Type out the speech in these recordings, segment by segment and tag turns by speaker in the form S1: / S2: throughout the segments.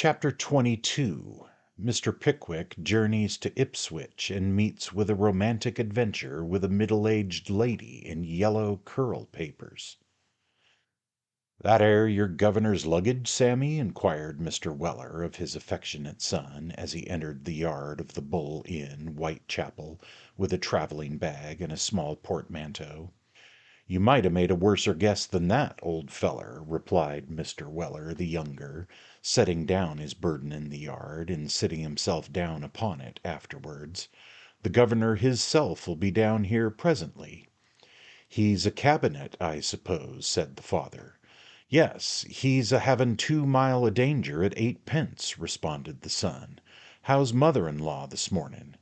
S1: Chapter 22. Mr. Pickwick journeys to Ipswich and meets with a romantic adventure with a middle-aged lady in yellow curl papers. "That 'ere your governor's luggage, Sammy?" inquired Mr. Weller of his affectionate son, as he entered the yard of the Bull Inn, Whitechapel, with a travelling bag and a small portmanteau. "You might have made a worser guess than that, old feller," replied Mr. Weller the younger, setting down his burden in the yard, and sitting himself down upon it afterwards. "The governor hisself will be down here presently." "He's a cabinet, I suppose," said the father. "Yes, he's a having 2 mile o' danger at 8d.," responded the son. "How's mother-in-law this morning?"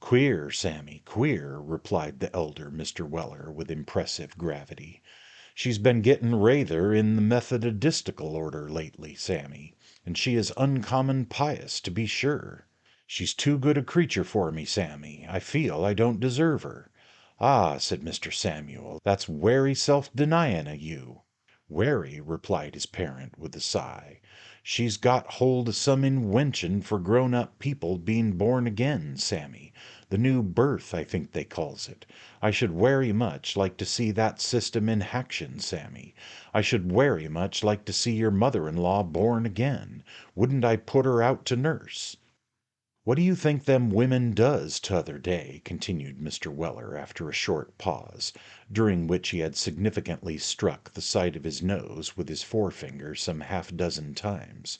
S1: "Queer, Sammy, queer," replied the elder Mr. Weller with impressive gravity. "She's been getting rayther in the Methodistical order lately, Sammy, and she is uncommon pious, to be sure. She's too good a creature for me, Sammy. I feel I don't deserve her." "Ah," said Mr. Samuel, "that's werry self-denying o' you." "Werry," replied his parent with a sigh. "She's got hold o' some inwention for grown-up people being born again, Sammy. The new birth, I think they calls it. I should werry much like to see that system in haction, Sammy. I should werry much like to see your mother-in-law born again. Wouldn't I put her out to nurse?" "What do you think them women does t'other day?" continued Mr. Weller after a short pause, during which he had significantly struck the side of his nose with his forefinger some half-dozen times.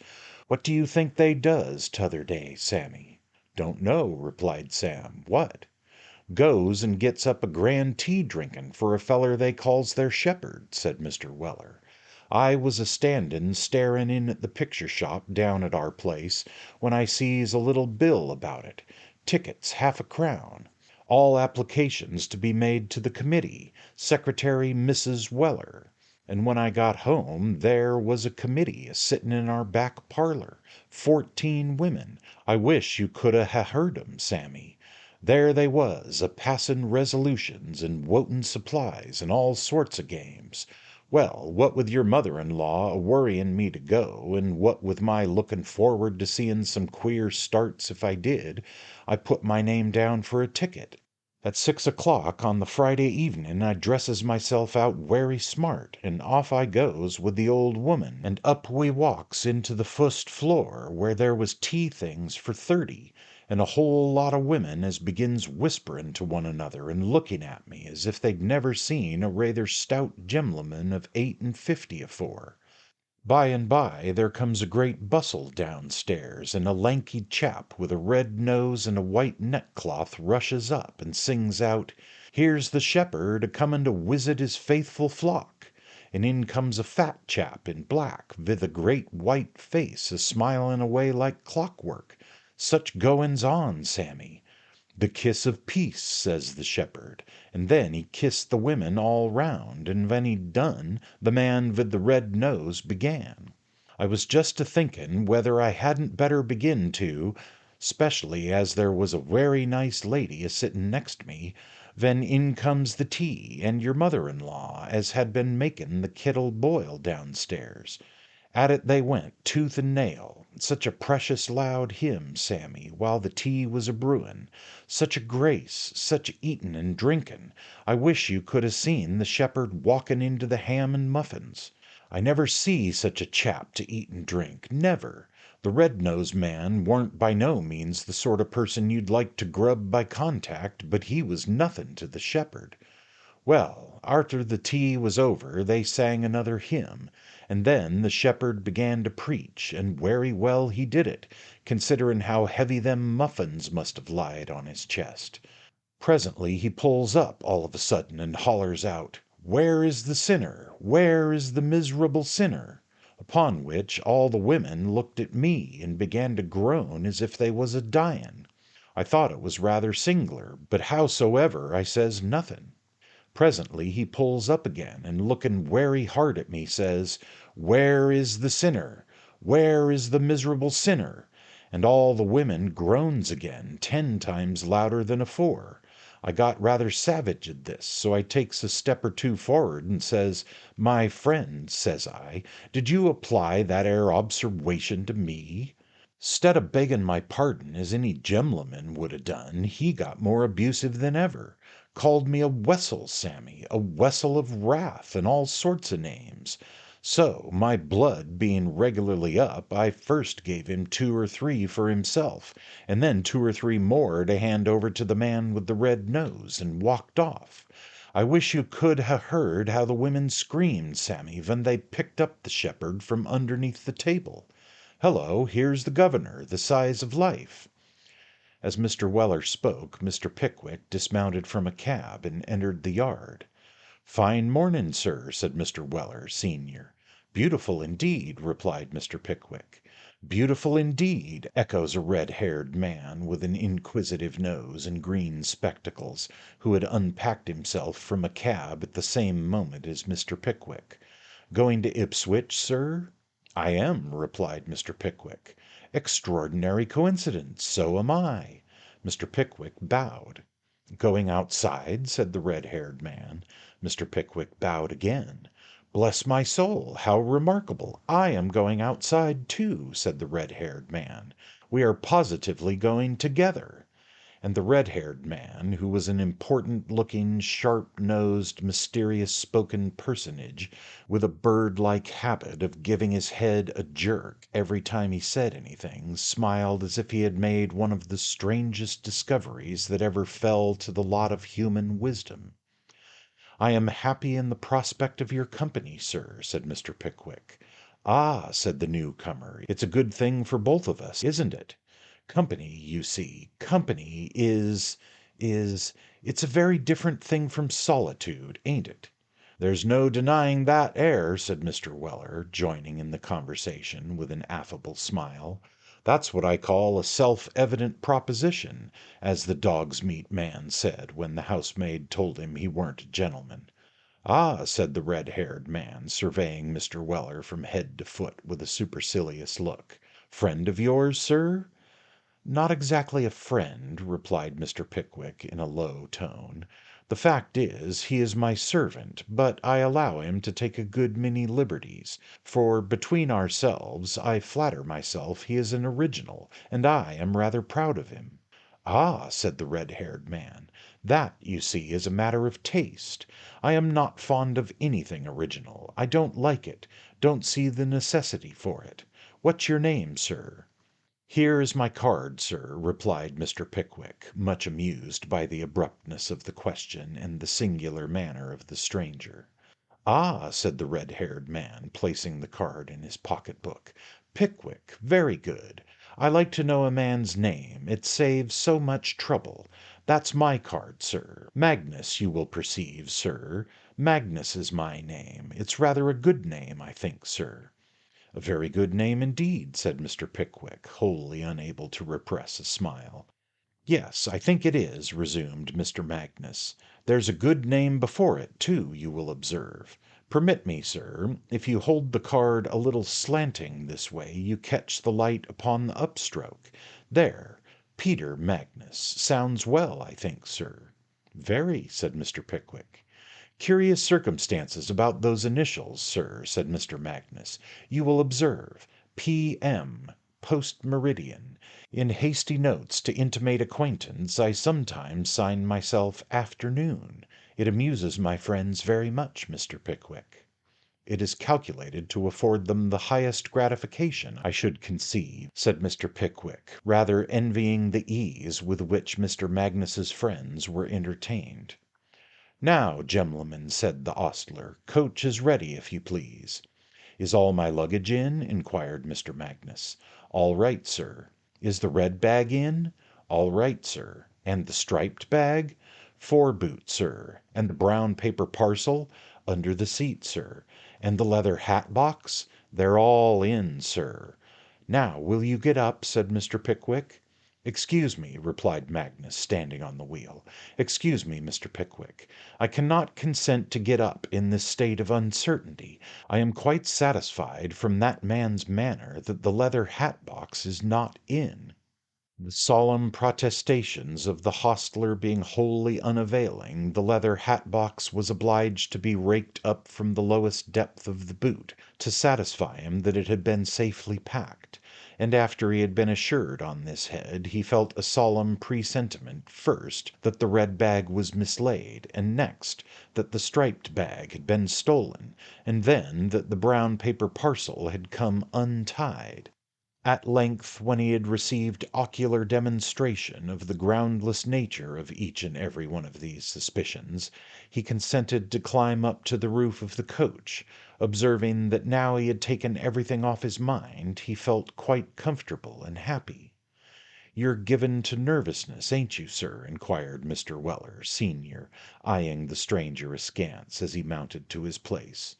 S1: "What do you think they does t'other day, Sammy?" "Don't know," replied Sam. "What?" "Goes and gets up a grand tea drinking for a feller they calls their shepherd," said Mr. Weller. "I was a standing staring in at the picture shop down at our place, when I sees a little bill about it. Tickets half-a-crown. All applications to be made to the committee. Secretary Mrs. Weller. And when I got home there was a committee a-sitting in our back parlor. 14 women. I wish you could ha' heard 'em, Sammy. There they was, a-passin' resolutions and wotin' supplies and all sorts o' games. Well, what with your mother-in-law a-worrying me to go, and what with my looking forward to seeing some queer starts if I did, I put my name down for a ticket. At 6 o'clock on the Friday evening I dresses myself out werry smart, and off I goes with the old woman, and up we walks into the fust floor, where there was tea things for 30, and a whole lot o' women as begins whispering to one another and looking at me as if they'd never seen a rayther stout gem'leman of 58 afore. By and by there comes a great bustle downstairs, and a lanky chap with a red nose and a white neckcloth rushes up and sings out, 'Here's the shepherd a-coming to wisit his faithful flock.' And in comes a fat chap in black, vith a great white face a-smiling away like clockwork. Such goings on, Sammy. 'The kiss of peace,' says the shepherd, and then he kissed the women all round, and when he'd done, the man vith the red nose began. I was just a-thinking whether I hadn't better begin to, specially as there was a werry nice lady a-sitting next me, ven in comes the tea, and your mother-in-law, as had been making the kittle boil downstairs. At it they went, tooth and nail. Such a precious loud hymn, Sammy, while the tea was a-brewing. Such a grace, such eating and drinking. I wish you could ha' seen the shepherd walking into the ham and muffins. I never see such a chap to eat and drink, never. The red-nosed man warn't by no means the sort of person you'd like to grub by contact, but he was nothing to the shepherd. Well, arter the tea was over they sang another hymn, and then the shepherd began to preach, and werry well he did it, considerin' how heavy them muffins must have lied on his chest. Presently he pulls up all of a sudden and hollers out, 'Where is the sinner? Where is the miserable sinner?' Upon which all the women looked at me and began to groan as if they was a-dying. I thought it was rather sing'lar, but howsoever I says nothing. Presently he pulls up again, and looking werry hard at me, says, 'Where is the sinner? Where is the miserable sinner?' And all the women groans again, 10 times louder than afore. I got rather savage at this, so I takes a step or two for'ard and says, 'My friend,' says I, 'did you apply that 'ere obserwation to me?' 'Stead of begging my pardon, as any gemloman would ha' done, he got more abusive than ever. Called me a wessel, Sammy, a wessel of wrath, and all sorts of names. So, my blood being regularly up, I first gave him 2 or 3 for himself, and then 2 or 3 more to hand over to the man with the red nose, and walked off. I wish you could ha' heard how the women screamed, Sammy, when they picked up the shepherd from underneath the table. Hello, here's the governor, the size of life." As Mr. Weller spoke, Mr. Pickwick dismounted from a cab and entered the yard. "Fine morning, sir," said Mr. Weller, senior. "Beautiful indeed," replied Mr. Pickwick. "Beautiful indeed," echoes a red-haired man with an inquisitive nose and green spectacles, who had unpacked himself from a cab at the same moment as Mr. Pickwick. "Going to Ipswich, sir?" "I am," replied Mr. Pickwick. "Extraordinary coincidence. So am I." Mr. Pickwick bowed. "Going outside?" said the red-haired man. Mr. Pickwick bowed again. "Bless my soul, how remarkable! I am going outside, too," said the red-haired man. "We are positively going together." And the red-haired man, who was an important-looking, sharp-nosed, mysterious-spoken personage, with a bird-like habit of giving his head a jerk every time he said anything, smiled as if he had made one of the strangest discoveries that ever fell to the lot of human wisdom. "I am happy in the prospect of your company, sir," said Mr. Pickwick. "Ah," said the newcomer, "it's a good thing for both of us, isn't it? Company, you see, company it's a very different thing from solitude, ain't it?" "There's no denying that 'ere," said Mr. Weller, joining in the conversation with an affable smile. "That's what I call a self-evident proposition, as the dog's meat man said when the housemaid told him he weren't a gentleman." "Ah," said the red-haired man, surveying Mr. Weller from head to foot with a supercilious look. "Friend of yours, sir?" "Not exactly a friend," replied Mr. Pickwick in a low tone. "The fact is, he is my servant, but I allow him to take a good many liberties, for, between ourselves, I flatter myself he is an original, and I am rather proud of him." "Ah," said the red-haired man, "that, you see, is a matter of taste. I am not fond of anything original. I don't like it, don't see the necessity for it. What's your name, sir?" "Here is my card, sir," replied Mr. Pickwick, much amused by the abruptness of the question and the singular manner of the stranger. "Ah," said the red-haired man, placing the card in his pocket-book. "Pickwick, very good. I like to know a man's name, it saves so much trouble. That's my card, sir. Magnus, you will perceive, sir. Magnus is my name. It's rather a good name, I think, sir." "A very good name indeed," said Mr. Pickwick, wholly unable to repress a smile. "Yes, I think it is," resumed Mr. Magnus. "There's a good name before it, too, you will observe. Permit me, sir, if you hold the card a little slanting this way, you catch the light upon the upstroke. There, Peter Magnus. Sounds well, I think, sir." "Very," said Mr. Pickwick. "Curious circumstances about those initials, sir," said Mr. Magnus. "You will observe P.M. Post Meridian. In hasty notes to intimate acquaintance, I sometimes sign myself Afternoon. It amuses my friends very much, Mr. Pickwick." "It is calculated to afford them the highest gratification, I should conceive," said Mr. Pickwick, rather envying the ease with which Mr. Magnus's friends were entertained. "Now, gemlomen," said the ostler, "coach is ready, if you please." "Is all my luggage in?" inquired Mr. Magnus. "All right, sir." "Is the red bag in?" "All right, sir." "And the striped bag?" "Foreboot, sir." "And the brown paper parcel?" "Under the seat, sir." "And the leather hat box?" "They're all in, sir." "Now, will you get up?" said Mr. Pickwick. "Excuse me," replied Magnus, standing on the wheel. "Excuse me, Mr. Pickwick. I cannot consent to get up in this state of uncertainty. I am quite satisfied from that man's manner that the leather hat box is not in." The solemn protestations of the hostler being wholly unavailing, the leather hat-box was obliged to be raked up from the lowest depth of the boot, to satisfy him that it had been safely packed, and after he had been assured on this head, he felt a solemn presentiment, first, that the red bag was mislaid, and next, that the striped bag had been stolen, and then that the brown paper parcel had come untied. At length, when he had received ocular demonstration of the groundless nature of each and every one of these suspicions, he consented to climb up to the roof of the coach, observing that now he had taken everything off his mind, he felt quite comfortable and happy. "You're given to nervousness, ain't you, sir?" inquired Mr. Weller, senior, eyeing the stranger askance as he mounted to his place.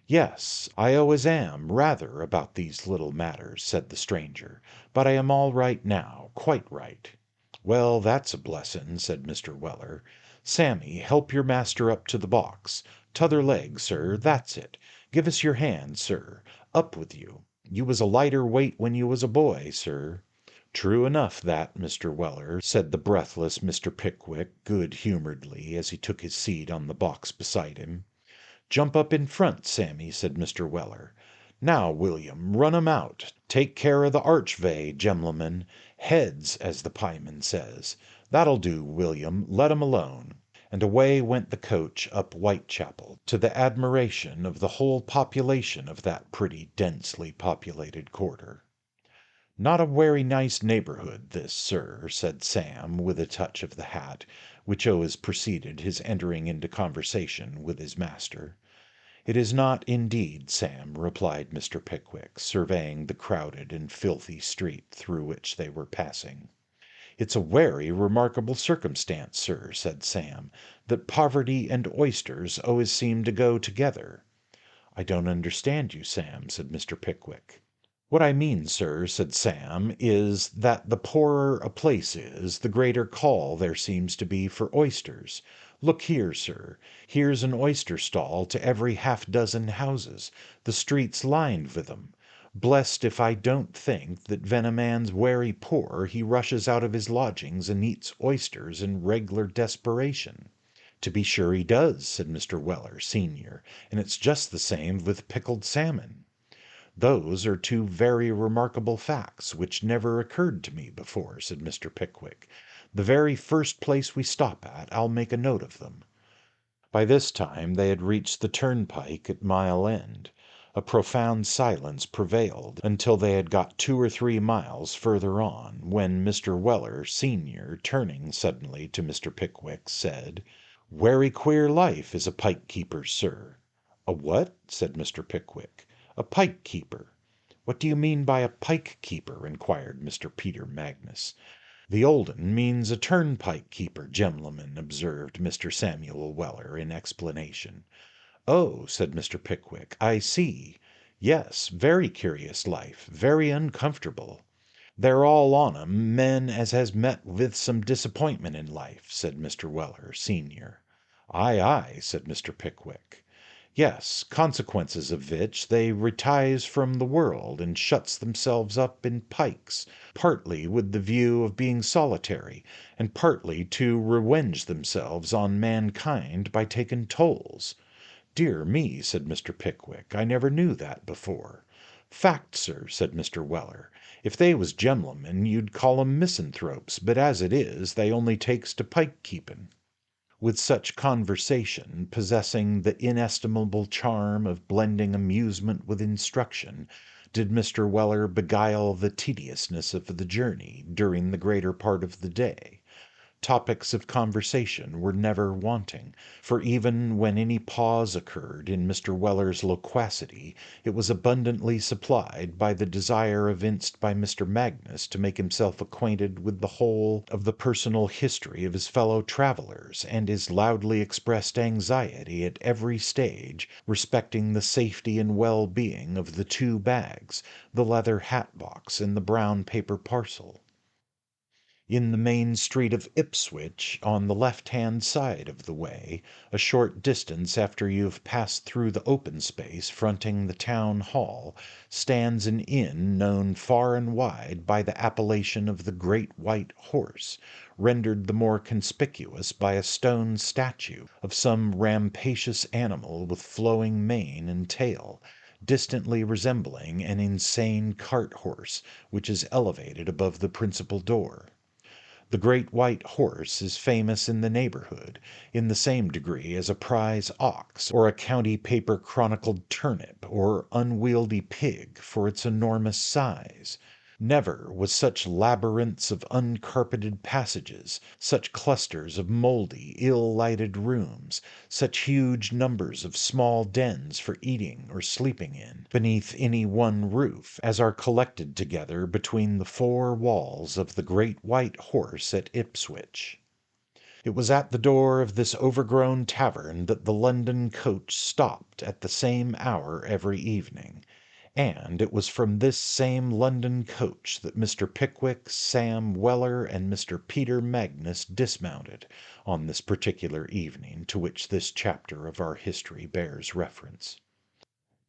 S1: "Yes, I always am, rather, about these little matters," said the stranger, "but I am all right now, quite right." "Well, that's a blessin'," said Mr. Weller. "Sammy, help your master up to the box. T'other leg, sir, that's it. Give us your hand, sir. Up with you. You was a lighter weight when you was a boy, sir." "True enough that, Mr. Weller," said the breathless Mr. Pickwick, good humouredly, as he took his seat on the box beside him. "Jump up in front, Sammy," said Mr. Weller. "Now, William, run 'em out. Take care of the archvay, gem'lemen. Heads, as the pieman says. That'll do, William, let 'em alone." And away went the coach up Whitechapel, to the admiration of the whole population of that pretty densely populated quarter. "Not a werry nice neighbourhood this, sir," said Sam, with a touch of the hat, which always preceded his entering into conversation with his master. "It is not, indeed, Sam," replied Mr. Pickwick, surveying the crowded and filthy street through which they were passing. "It's a werry remarkable circumstance, sir," said Sam, "that poverty and oysters always seem to go together." "I don't understand you, Sam," said Mr. Pickwick. "What I mean, sir," said Sam, "is, that the poorer a place is, the greater call there seems to be for oysters. Look here, sir. Here's an oyster stall to every half-dozen houses, the streets lined with 'em. Blest if I don't think that ven a man's werry poor he rushes out of his lodgings and eats oysters in reg'lar desperation." "To be sure he does," said Mr. Weller, senior, "and it's just the same with pickled salmon." "Those are two very remarkable facts, which never occurred to me before," said Mr. Pickwick. "The very first place we stop at, I'll make a note of them." By this time they had reached the turnpike at Mile End. A profound silence prevailed until they had got 2 or 3 miles further on, when Mr. Weller, senior, turning suddenly to Mr. Pickwick, said, "Werry queer life is a pike keeper's, sir." "A what?" said Mr. Pickwick. "A pike keeper." "What do you mean by a pike keeper?" inquired Mr. Peter Magnus. "The old un means a turnpike keeper, gem'lemen," observed Mr. Samuel Weller in explanation. "Oh," said Mr. Pickwick, "I see. Yes, very curious life, very uncomfortable." "They're all on 'em men as has met with some disappointment in life," said Mr. Weller, senior. "Ay, ay," said Mr. Pickwick. "Yes, consequences of which they retires from the world and shuts themselves up in pikes, partly with the view of being solitary, and partly to rewenge themselves on mankind by taking tolls." "Dear me," said Mr. Pickwick, "I never knew that before." "Fact, sir," said Mr. Weller. "If they was gem'lemen you'd call 'em misanthropes, but as it is, they only takes to pike keeping." With such conversation, possessing the inestimable charm of blending amusement with instruction, did Mr. Weller beguile the tediousness of the journey during the greater part of the day. Topics of conversation were never wanting, for even when any pause occurred in Mr. Weller's loquacity, it was abundantly supplied by the desire evinced by Mr. Magnus to make himself acquainted with the whole of the personal history of his fellow travellers, and his loudly expressed anxiety at every stage respecting the safety and well-being of the 2 bags, the leather hat-box, and the brown paper parcel. In the main street of Ipswich, on the left-hand side of the way, a short distance after you have passed through the open space fronting the town hall, stands an inn known far and wide by the appellation of the Great White Horse, rendered the more conspicuous by a stone statue of some rampacious animal with flowing mane and tail, distantly resembling an insane cart horse, which is elevated above the principal door. The Great White Horse is famous in the neighbourhood, in the same degree as a prize ox, or a county paper chronicled turnip, or unwieldy pig, for its enormous size. Never was such labyrinths of uncarpeted passages, such clusters of mouldy, ill-lighted rooms, such huge numbers of small dens for eating or sleeping in, beneath any one roof, as are collected together between the four walls of the Great White Horse at Ipswich. It was at the door of this overgrown tavern that the London coach stopped at the same hour every evening, and it was from this same London coach that Mr. Pickwick, Sam Weller, and Mr. Peter Magnus dismounted on this particular evening to which this chapter of our history bears reference.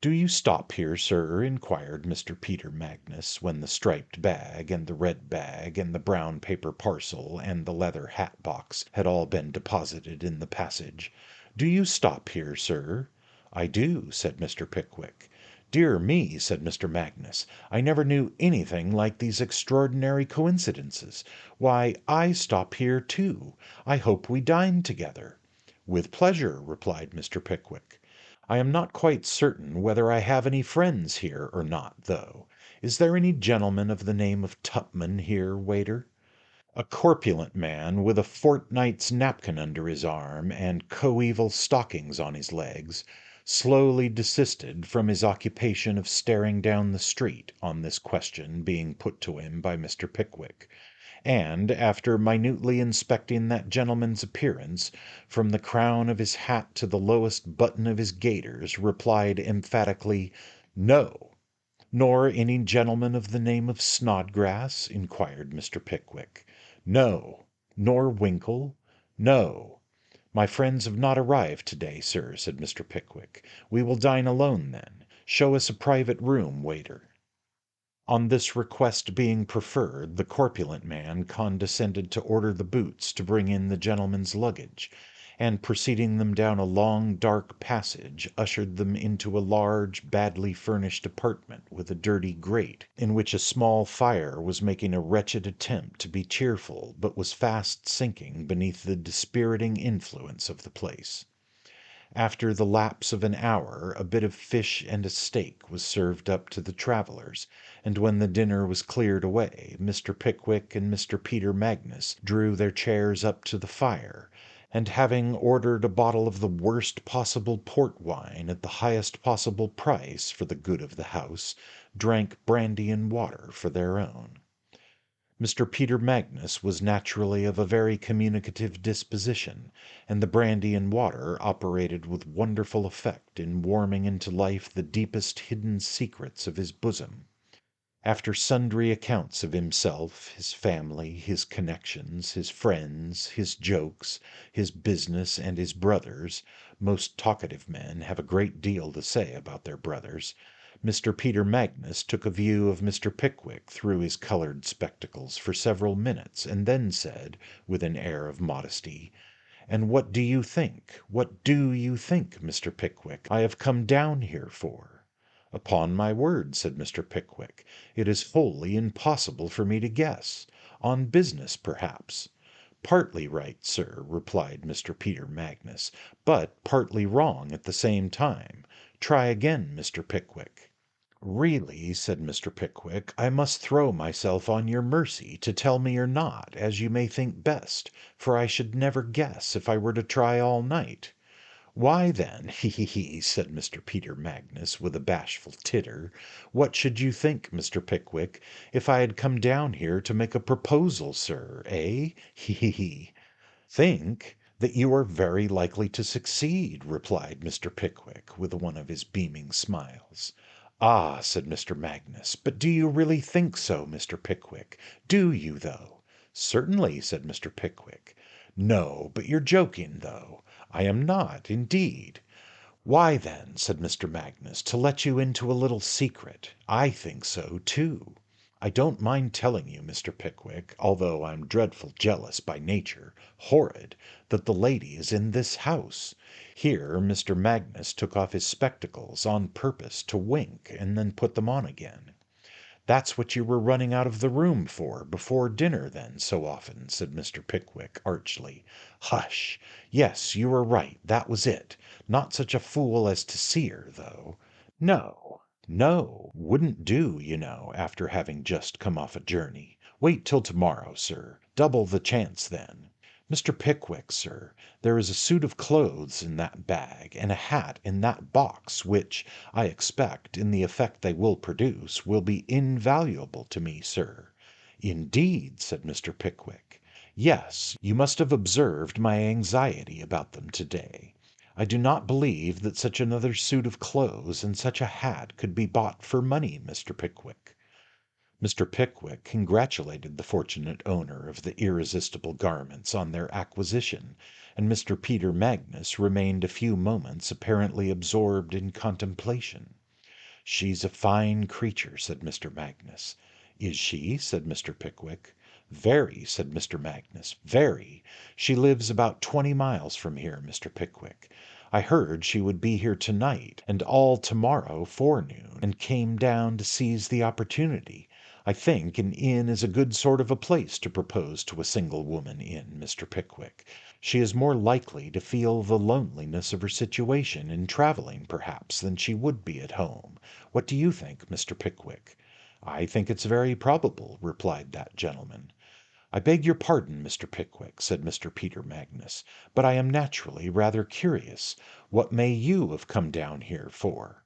S1: "Do you stop here, sir?" inquired Mr. Peter Magnus, when the striped bag, and the red bag, and the brown paper parcel, and the leather hat box had all been deposited in the passage. "Do you stop here, sir?" "I do," said Mr. Pickwick. "Dear me," said Mr. Magnus, "I never knew anything like these extraordinary coincidences. Why, I stop here too. I hope we dine together." "With pleasure," replied Mr. Pickwick. "I am not quite certain whether I have any friends here or not, though. Is there any gentleman of the name of Tupman here, waiter?" A corpulent man, with a fortnight's napkin under his arm, and coeval stockings on his legs, slowly desisted from his occupation of staring down the street, on this question being put to him by Mr. Pickwick, and, after minutely inspecting that gentleman's appearance, from the crown of his hat to the lowest button of his gaiters, replied emphatically, "No." "Nor any gentleman of the name of Snodgrass?" inquired Mr. Pickwick. "No." "Nor Winkle?" "No." "My friends have not arrived to-day, sir," said Mr. Pickwick. "We will dine alone, then. Show us a private room, waiter." On this request being preferred, the corpulent man condescended to order the boots to bring in the gentlemen's luggage, and preceding them down a long dark passage, ushered them into a large, badly furnished apartment with a dirty grate, in which a small fire was making a wretched attempt to be cheerful, but was fast sinking beneath the dispiriting influence of the place. After the lapse of an hour, a bit of fish and a steak was served up to the travellers, and when the dinner was cleared away, Mr. Pickwick and Mr. Peter Magnus drew their chairs up to the fire, and having ordered a bottle of the worst possible port wine at the highest possible price for the good of the house, drank brandy and water for their own. Mr. Peter Magnus was naturally of a very communicative disposition, and the brandy and water operated with wonderful effect in warming into life the deepest hidden secrets of his bosom. After sundry accounts of himself, his family, his connections, his friends, his jokes, his business, and his brothers (most talkative men have a great deal to say about their brothers), Mr. Peter Magnus took a view of Mr. Pickwick through his coloured spectacles for several minutes, and then said, with an air of modesty, "And what do you think, Mr. Pickwick, I have come down here for?" "Upon my word," said Mr. Pickwick, "it is wholly impossible for me to guess. On business, perhaps." "Partly right, sir," replied Mr. Peter Magnus, "but partly wrong at the same time. Try again, Mr. Pickwick." "Really," said Mr. Pickwick, "I must throw myself on your mercy to tell me or not, as you may think best, for I should never guess if I were to try all night." "Why then, he, he," said Mr. Peter Magnus, with a bashful titter, "what should you think, Mr. Pickwick, if I had come down here to make a proposal, sir, eh? He, he. "Think? That you are very likely to succeed," replied Mr. Pickwick, with one of his beaming smiles. "Ah," said Mr. Magnus, "but do you really think so, Mr. Pickwick? Do you, though?" "Certainly," said Mr. Pickwick. "No, but you're joking, though." "I am not, indeed." "Why, then," said Mr. Magnus, "to let you into a little secret, I think so, too. I don't mind telling you, Mr. Pickwick, although I'm dreadful jealous by nature, horrid, that the lady is in this house." Here Mr. Magnus took off his spectacles on purpose to wink, and then put them on again. "That's what you were running out of the room for before dinner, then, so often," said Mr. Pickwick archly. "Hush! Yes, you were right, that was it. Not such a fool as to see her, though. No, no, wouldn't do, you know, after having just come off a journey. Wait till tomorrow, sir. Double the chance then. Mr. Pickwick, sir, there is a suit of clothes in that bag, and a hat in that box, which, I expect, in the effect they will produce, will be invaluable to me, sir." "Indeed!" said Mr. Pickwick. "Yes, you must have observed my anxiety about them to-day. I do not believe that such another suit of clothes and such a hat could be bought for money, Mr. Pickwick." Mr. Pickwick congratulated the fortunate owner of the irresistible garments on their acquisition, and Mr. Peter Magnus remained a few moments apparently absorbed in contemplation. "She's a fine creature," said Mr. Magnus. "Is she?" said Mr. Pickwick. "Very," said Mr. Magnus, "very. She lives about 20 miles from here, Mr. Pickwick. I heard she would be here to-night, and all to-morrow forenoon, and came down to seize the opportunity. I think an inn is a good sort of a place to propose to a single woman in, Mr. Pickwick. She is more likely to feel the loneliness of her situation in travelling, perhaps, than she would be at home. What do you think, Mr. Pickwick?" "I think it's very probable," replied that gentleman. "I beg your pardon, Mr. Pickwick," said Mr. Peter Magnus, "but I am naturally rather curious. What may you have come down here for?"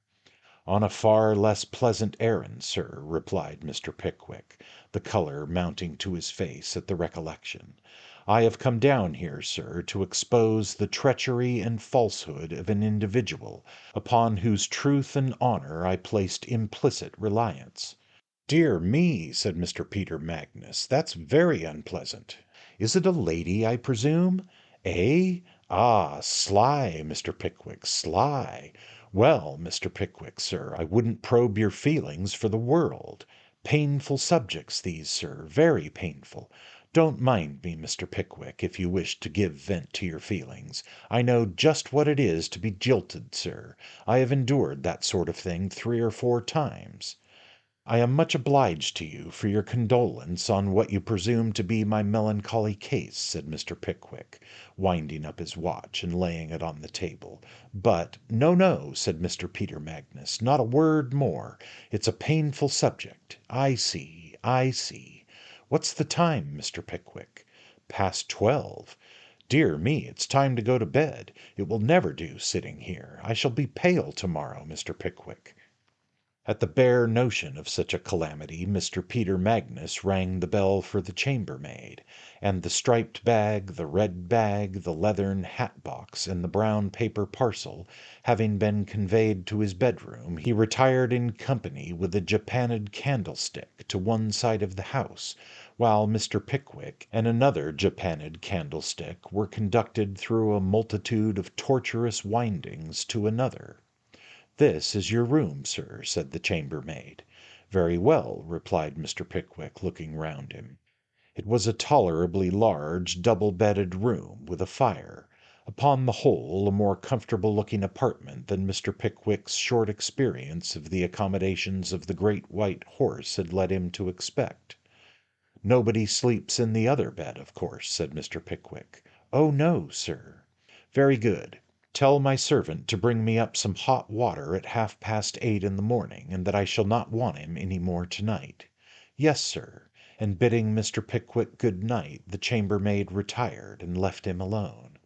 S1: "On a far less pleasant errand, sir," replied Mr. Pickwick, the colour mounting to his face at the recollection. "I have come down here, sir, to expose the treachery and falsehood of an individual, upon whose truth and honour I placed implicit reliance." "Dear me," said Mr. Peter Magnus, "that's very unpleasant. Is it a lady, I presume? Eh? Ah, sly, Mr. Pickwick, sly. Well, Mr. Pickwick, sir, I wouldn't probe your feelings for the world. Painful subjects these, sir, very painful. Don't mind me, Mr. Pickwick, if you wish to give vent to your feelings. I know just what it is to be jilted, sir. I have endured that sort of thing 3 or 4 times." "I am much obliged to you for your condolence on what you presume to be my melancholy case," said Mr. Pickwick, winding up his watch and laying it on the table. "But—" "No, no," said Mr. Peter Magnus, "not a word more. It's a painful subject. I see, I see. What's the time, Mr. Pickwick?" "Past 12. Dear me, it's time to go to bed. It will never do sitting here. I shall be pale to-morrow, Mr. Pickwick." At the bare notion of such a calamity, Mr. Peter Magnus rang the bell for the chambermaid, and the striped bag, the red bag, the leathern hat box, and the brown paper parcel having been conveyed to his bedroom, he retired in company with a japanned candlestick to one side of the house, while Mr. Pickwick and another japanned candlestick were conducted through a multitude of tortuous windings to another. "This is your room, sir," said the chambermaid. "Very well," replied Mr. Pickwick, looking round him. It was a tolerably large, double-bedded room, with a fire. Upon the whole, a more comfortable looking apartment than Mr. Pickwick's short experience of the accommodations of the Great White Horse had led him to expect. "Nobody sleeps in the other bed, of course," said Mr. Pickwick. "Oh, no, sir." "Very good. Tell my servant to bring me up some hot water at 8:30 in the morning, and that I shall not want him any more to-night." "Yes, sir." And bidding Mr. Pickwick good night, the chambermaid retired and left him alone.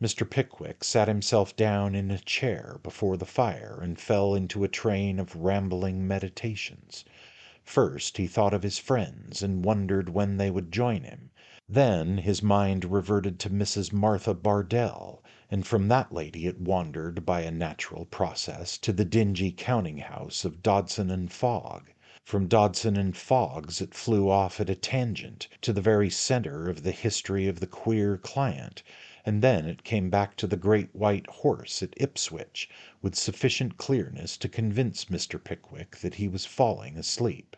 S1: Mr. Pickwick sat himself down in a chair before the fire and fell into a train of rambling meditations. First he thought of his friends, and wondered when they would join him. Then his mind reverted to Mrs. Martha Bardell, and from that lady it wandered by a natural process to the dingy counting house of Dodson and Fogg. From Dodson and Fogg's it flew off at a tangent to the very centre of the history of the queer client, and then it came back to the Great White Horse at Ipswich with sufficient clearness to convince Mr. Pickwick that he was falling asleep.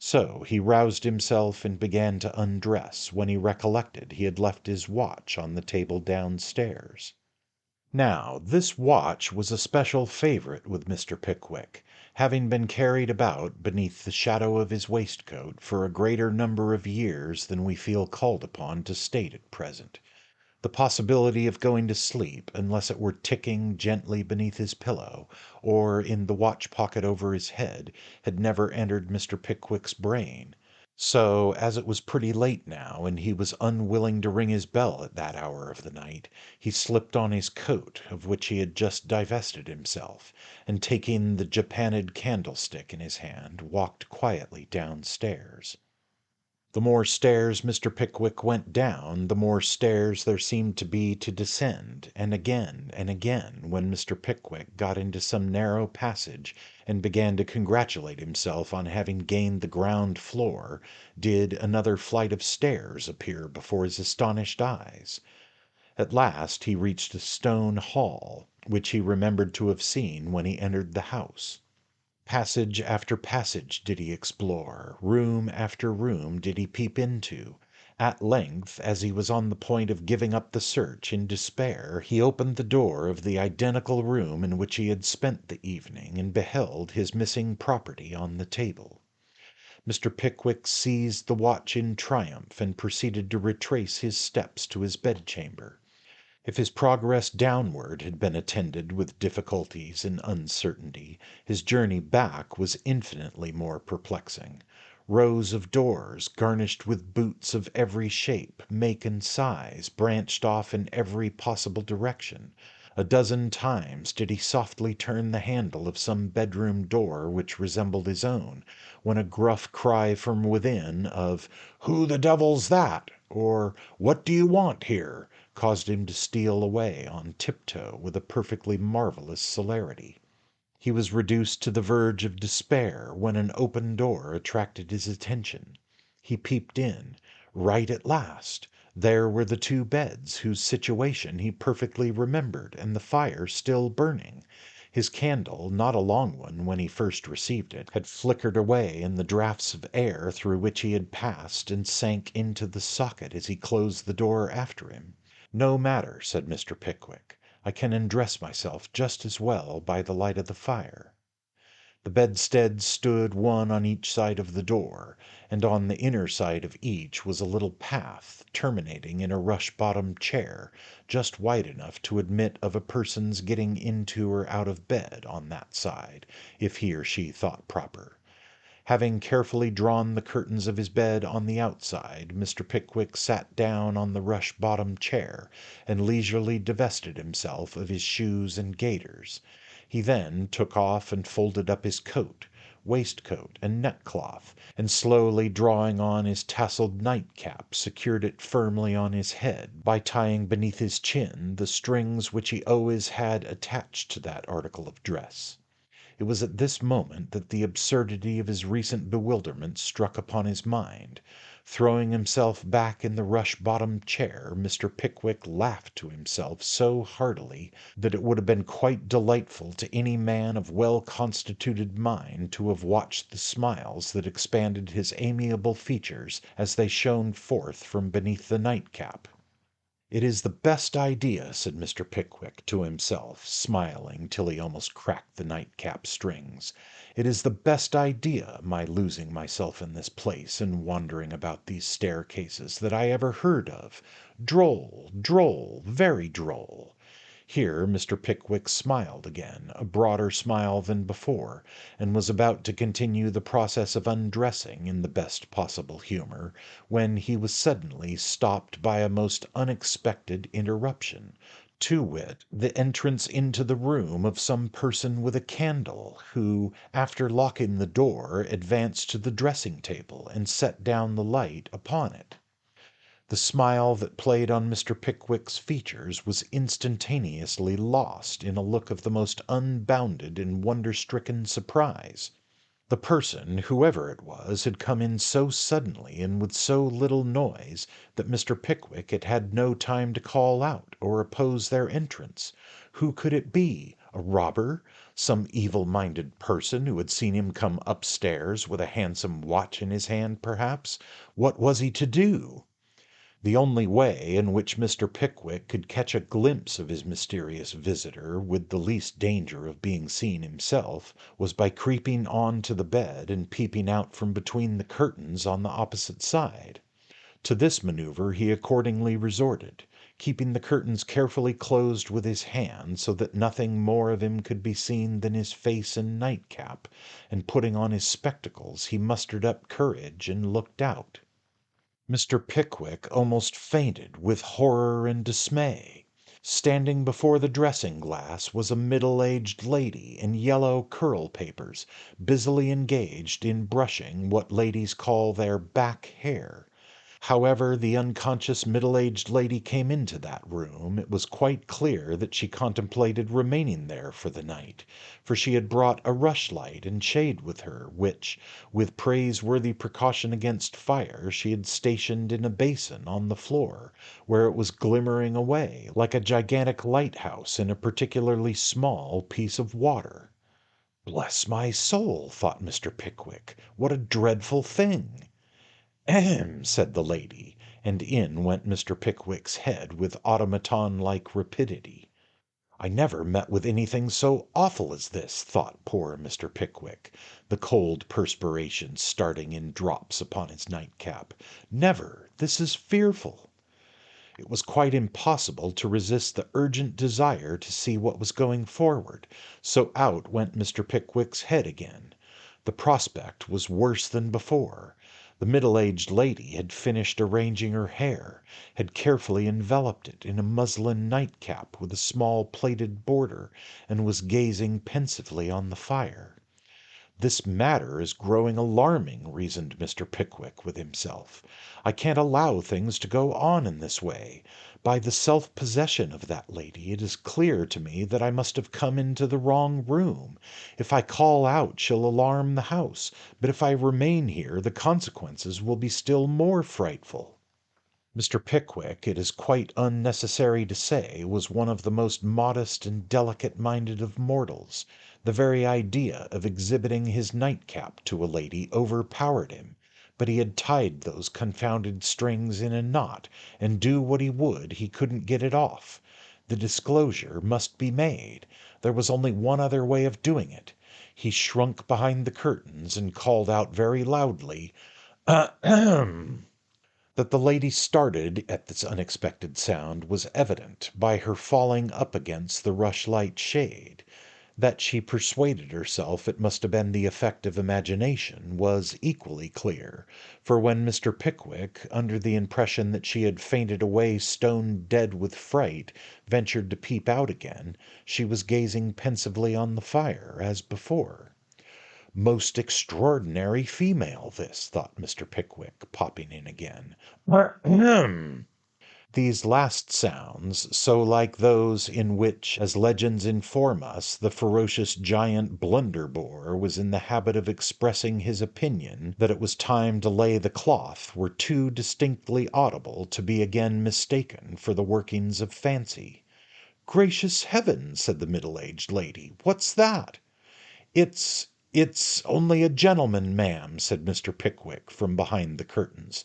S1: So he roused himself and began to undress, when he recollected he had left his watch on the table downstairs. Now this watch was a special favourite with Mr. Pickwick, having been carried about beneath the shadow of his waistcoat for a greater number of years than we feel called upon to state at present. The possibility of going to sleep, unless it were ticking gently beneath his pillow, or in the watch pocket over his head, had never entered Mr. Pickwick's brain. So, as it was pretty late now, and he was unwilling to ring his bell at that hour of the night, he slipped on his coat, of which he had just divested himself, and taking the japanned candlestick in his hand, walked quietly downstairs. The more stairs Mr. Pickwick went down, the more stairs there seemed to be to descend, and again, when Mr. Pickwick got into some narrow passage and began to congratulate himself on having gained the ground floor, did another flight of stairs appear before his astonished eyes. At last he reached a stone hall, which he remembered to have seen when he entered the house. Passage after passage did he explore, room after room did he peep into. At length, as he was on the point of giving up the search in despair, he opened the door of the identical room in which he had spent the evening, and beheld his missing property on the table. Mr. Pickwick seized the watch in triumph, and proceeded to retrace his steps to his bedchamber. If his progress downward had been attended with difficulties and uncertainty, his journey back was infinitely more perplexing. Rows of doors, garnished with boots of every shape, make, and size, branched off in every possible direction. A dozen times did he softly turn the handle of some bedroom door which resembled his own, when a gruff cry from within of "Who the devil's that?" or "What do you want here?" caused him to steal away on tiptoe with a perfectly marvellous celerity. He was reduced to the verge of despair when an open door attracted his attention. He peeped in. Right at last! There were the two beds, whose situation he perfectly remembered, and the fire still burning. His candle, not a long one when he first received it, had flickered away in the draughts of air through which he had passed, and sank into the socket as he closed the door after him. "No matter," said Mr. Pickwick. "I can undress myself just as well by the light of the fire." The bedsteads stood one on each side of the door, and on the inner side of each was a little path, terminating in a rush-bottomed chair, just wide enough to admit of a person's getting into or out of bed on that side, if he or she thought proper. Having carefully drawn the curtains of his bed on the outside, Mr. Pickwick sat down on the rush-bottomed chair, and leisurely divested himself of his shoes and gaiters. He then took off and folded up his coat, waistcoat, and neckcloth, and slowly drawing on his tasselled nightcap, secured it firmly on his head, by tying beneath his chin the strings which he always had attached to that article of dress. It was at this moment that the absurdity of his recent bewilderment struck upon his mind. Throwing himself back in the rush-bottomed chair, Mr. Pickwick laughed to himself so heartily that it would have been quite delightful to any man of well-constituted mind to have watched the smiles that expanded his amiable features as they shone forth from beneath the nightcap. "It is the best idea," said Mr. Pickwick to himself, smiling till he almost cracked the nightcap strings. "It is the best idea, my losing myself in this place and wandering about these staircases, that I ever heard of. Droll, droll, very droll." Here Mr. Pickwick smiled again, a broader smile than before, and was about to continue the process of undressing in the best possible humour, when he was suddenly stopped by a most unexpected interruption, to wit, the entrance into the room of some person with a candle, who, after locking the door, advanced to the dressing-table, and set down the light upon it. The smile that played on Mr. Pickwick's features was instantaneously lost in a look of the most unbounded and wonder-stricken surprise. The person, whoever it was, had come in so suddenly and with so little noise that Mr. Pickwick had had no time to call out or oppose their entrance. Who could it be? A robber? Some evil-minded person who had seen him come upstairs with a handsome watch in his hand, perhaps? What was he to do? The only way in which Mr. Pickwick could catch a glimpse of his mysterious visitor with the least danger of being seen himself was by creeping on to the bed and peeping out from between the curtains on the opposite side. To this maneuver he accordingly resorted, keeping the curtains carefully closed with his hand so that nothing more of him could be seen than his face and nightcap, and putting on his spectacles he mustered up courage and looked out. Mr. Pickwick almost fainted with horror and dismay. Standing before the dressing glass was a middle-aged lady in yellow curl papers, busily engaged in brushing what ladies call their back hair. However the unconscious middle-aged lady came into that room, it was quite clear that she contemplated remaining there for the night, for she had brought a rushlight and shade with her, which, with praiseworthy precaution against fire, she had stationed in a basin on the floor, where it was glimmering away, like a gigantic lighthouse in a particularly small piece of water. "Bless my soul!" thought Mr. Pickwick, "what a dreadful thing!" "Ahem!" said the lady, and in went Mr. Pickwick's head with automaton-like rapidity. "I never met with anything so awful as this," thought poor Mr. Pickwick, the cold perspiration starting in drops upon his nightcap. "Never! This is fearful!" It was quite impossible to resist the urgent desire to see what was going forward, so out went Mr. Pickwick's head again. The prospect was worse than before. The middle-aged lady had finished arranging her hair, had carefully enveloped it in a muslin nightcap with a small plaited border, and was gazing pensively on the fire. "This matter is growing alarming," reasoned Mr. Pickwick with himself. "I can't allow things to go on in this way. By the self-possession of that lady it is clear to me that I must have come into the wrong room. If I call out she'll alarm the house, but if I remain here the consequences will be still more frightful." Mr. Pickwick, it is quite unnecessary to say, was one of the most modest and delicate-minded of mortals. The very idea of exhibiting his nightcap to a lady overpowered him, but he had tied those confounded strings in a knot, and do what he would he couldn't get it off. The disclosure must be made. There was only one other way of doing it. He shrunk behind the curtains and called out very loudly, "Ahem!" That the lady started at this unexpected sound was evident by her falling up against the rushlight shade. That she persuaded herself it must have been the effect of imagination was equally clear, for when Mr. Pickwick, under the impression that she had fainted away stone dead with fright, ventured to peep out again, she was gazing pensively on the fire as before. "Most extraordinary female, this," thought Mr. Pickwick, popping in again. "Ahem!" These last sounds, so like those in which, as legends inform us, the ferocious giant Blunderbore was in the habit of expressing his opinion that it was time to lay the cloth, were too distinctly audible to be again mistaken for the workings of fancy. "Gracious heaven!" said the middle-aged lady. "What's that?" It's only a gentleman, ma'am," said Mr. Pickwick from behind the curtains.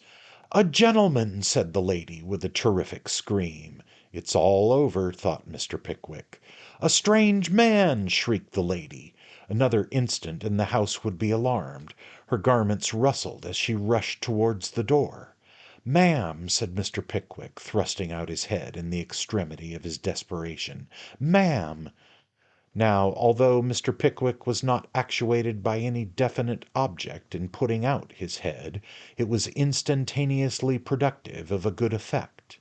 S1: "A gentleman!" said the lady with a terrific scream. "It's all over," thought Mr. Pickwick. "A strange man!" shrieked the lady. Another instant and the house would be alarmed. Her garments rustled as she rushed towards the door. "Ma'am," said Mr. Pickwick, thrusting out his head in the extremity of his desperation. "Ma'am!" Now, although Mr. Pickwick was not actuated by any definite object in putting out his head, it was instantaneously productive of a good effect.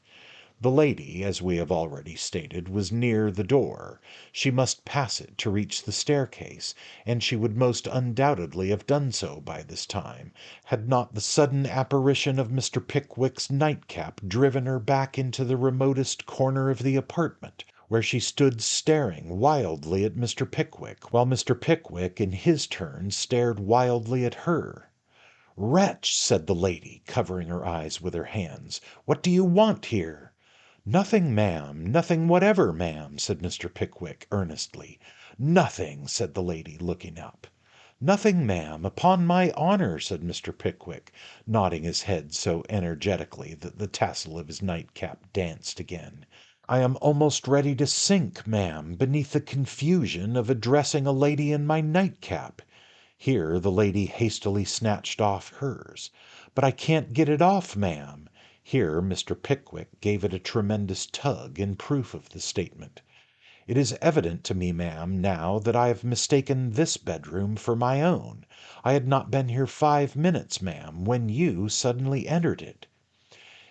S1: The lady, as we have already stated, was near the door. She must pass it to reach the staircase, and she would most undoubtedly have done so by this time, had not the sudden apparition of Mr. Pickwick's nightcap driven her back into the remotest corner of the apartment, where she stood staring wildly at Mr. Pickwick, while Mr. Pickwick in his turn stared wildly at her. "Wretch!" said the lady, covering her eyes with her hands, "what do you want here?" "Nothing, ma'am, nothing whatever, ma'am," said Mr. Pickwick earnestly. "Nothing," said the lady, looking up. "Nothing, ma'am, upon my honour," said Mr. Pickwick, nodding his head so energetically that the tassel of his nightcap danced again. "I am almost ready to sink, ma'am, beneath the confusion of addressing a lady in my nightcap." Here the lady hastily snatched off hers. "But I can't get it off, ma'am." Here Mr. Pickwick gave it a tremendous tug in proof of the statement. "It is evident to me, ma'am, now that I have mistaken this bedroom for my own. I had not been here 5 minutes, ma'am, when you suddenly entered it."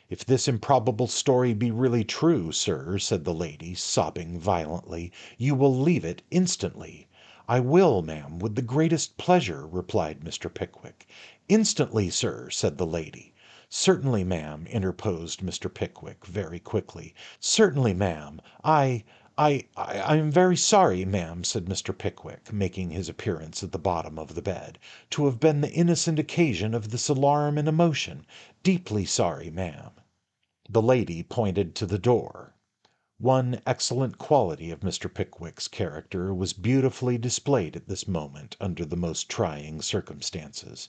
S1: "If this improbable story be really true, sir," said the lady, sobbing violently, "you will leave it instantly." "I will, ma'am, with the greatest pleasure," replied Mr. Pickwick. "Instantly, sir," said the lady. "Certainly, ma'am," interposed Mr. Pickwick, very quickly. "Certainly, ma'am. I am very sorry, ma'am," said Mr. Pickwick, making his appearance at the bottom of the bed, "to have been the innocent occasion of this alarm and emotion. Deeply sorry, ma'am." The lady pointed to the door. One excellent quality of Mr. Pickwick's character was beautifully displayed at this moment under the most trying circumstances.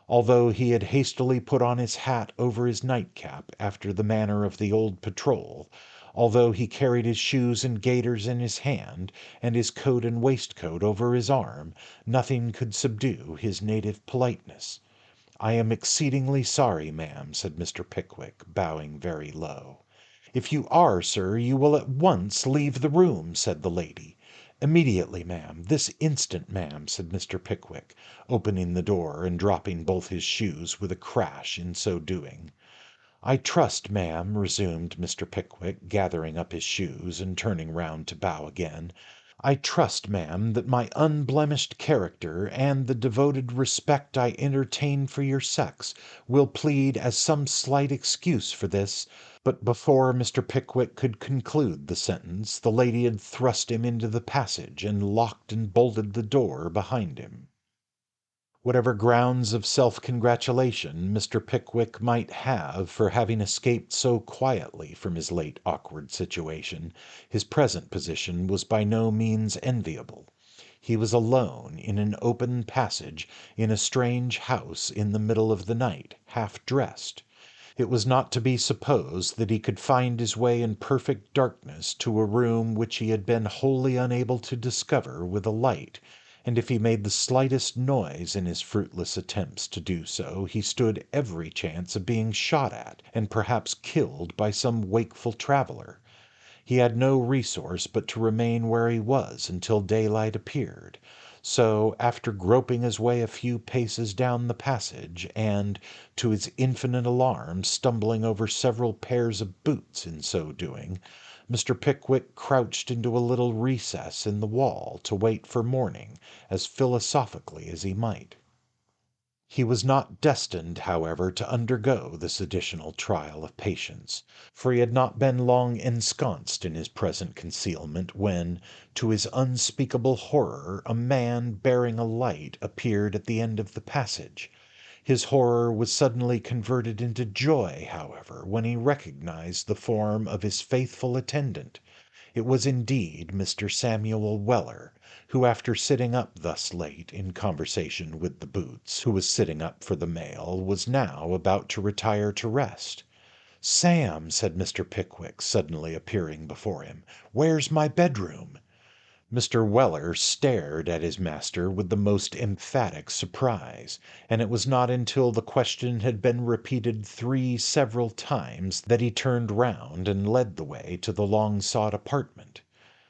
S1: Although he had hastily put on his hat over his nightcap after the manner of the old patrol, although he carried his shoes and gaiters in his hand, and his coat and waistcoat over his arm, nothing could subdue his native politeness. "I am exceedingly sorry, ma'am," said Mr. Pickwick, bowing very low. "If you are, sir, you will at once leave the room," said the lady. "Immediately, ma'am, this instant, ma'am," said Mr. Pickwick, opening the door and dropping both his shoes with a crash in so doing. "I trust, ma'am," resumed Mr. Pickwick, gathering up his shoes and turning round to bow again, "I trust, ma'am, that my unblemished character and the devoted respect I entertain for your sex will plead as some slight excuse for this—" But before Mr. Pickwick could conclude the sentence, the lady had thrust him into the passage and locked and bolted the door behind him. Whatever grounds of self-congratulation Mr. Pickwick might have for having escaped so quietly from his late awkward situation, his present position was by no means enviable. He was alone in an open passage in a strange house in the middle of the night, half dressed. It was not to be supposed that he could find his way in perfect darkness to a room which he had been wholly unable to discover with a light, and if he made the slightest noise in his fruitless attempts to do so, he stood every chance of being shot at, and perhaps killed by some wakeful traveller. He had no resource but to remain where he was until daylight appeared. So, after groping his way a few paces down the passage, and, to his infinite alarm, stumbling over several pairs of boots in so doing, Mr. Pickwick crouched into a little recess in the wall to wait for morning as philosophically as he might. He was not destined, however, to undergo this additional trial of patience, for he had not been long ensconced in his present concealment when, to his unspeakable horror, a man bearing a light appeared at the end of the passage. His horror was suddenly converted into joy, however, when he recognized the form of his faithful attendant. It was indeed Mr. Samuel Weller, who, after sitting up thus late in conversation with the Boots, who was sitting up for the mail, was now about to retire to rest. "Sam," said Mr. Pickwick, suddenly appearing before him, "where's my bedroom?" Mr. Weller stared at his master with the most emphatic surprise, and it was not until the question had been repeated 3 several times that he turned round and led the way to the long-sought apartment.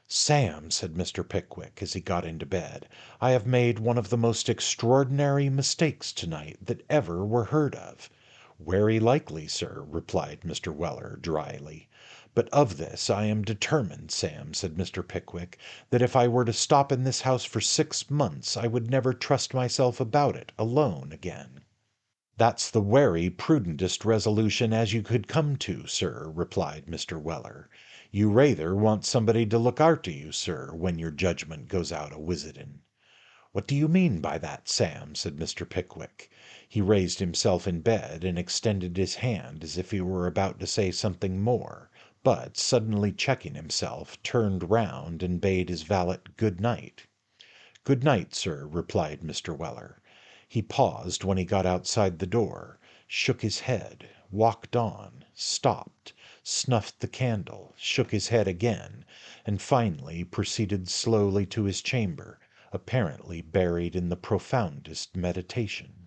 S1: "Sam," said Mr. Pickwick, as he got into bed, "I have made one of the most extraordinary mistakes to-night that ever were heard of." "Wery likely, sir," replied Mr. Weller, dryly. "But of this I am determined, Sam," said Mr. Pickwick, "that if I were to stop in this house for 6 months, I would never trust myself about it alone again." "That's the wery prudentest resolution as you could come to, sir," replied Mr. Weller. You rayther want somebody to look arter you, sir, when your judgment goes out a wisitin." "What do you mean by that, Sam?" said Mr. Pickwick. He raised himself in bed, and extended his hand as if he were about to say something more, but suddenly checking himself, turned round and bade his valet good night. "Good night, sir," replied Mr. Weller. He paused when he got outside the door, shook his head, walked on, stopped, snuffed the candle, shook his head again, and finally proceeded slowly to his chamber, apparently buried in the profoundest meditation.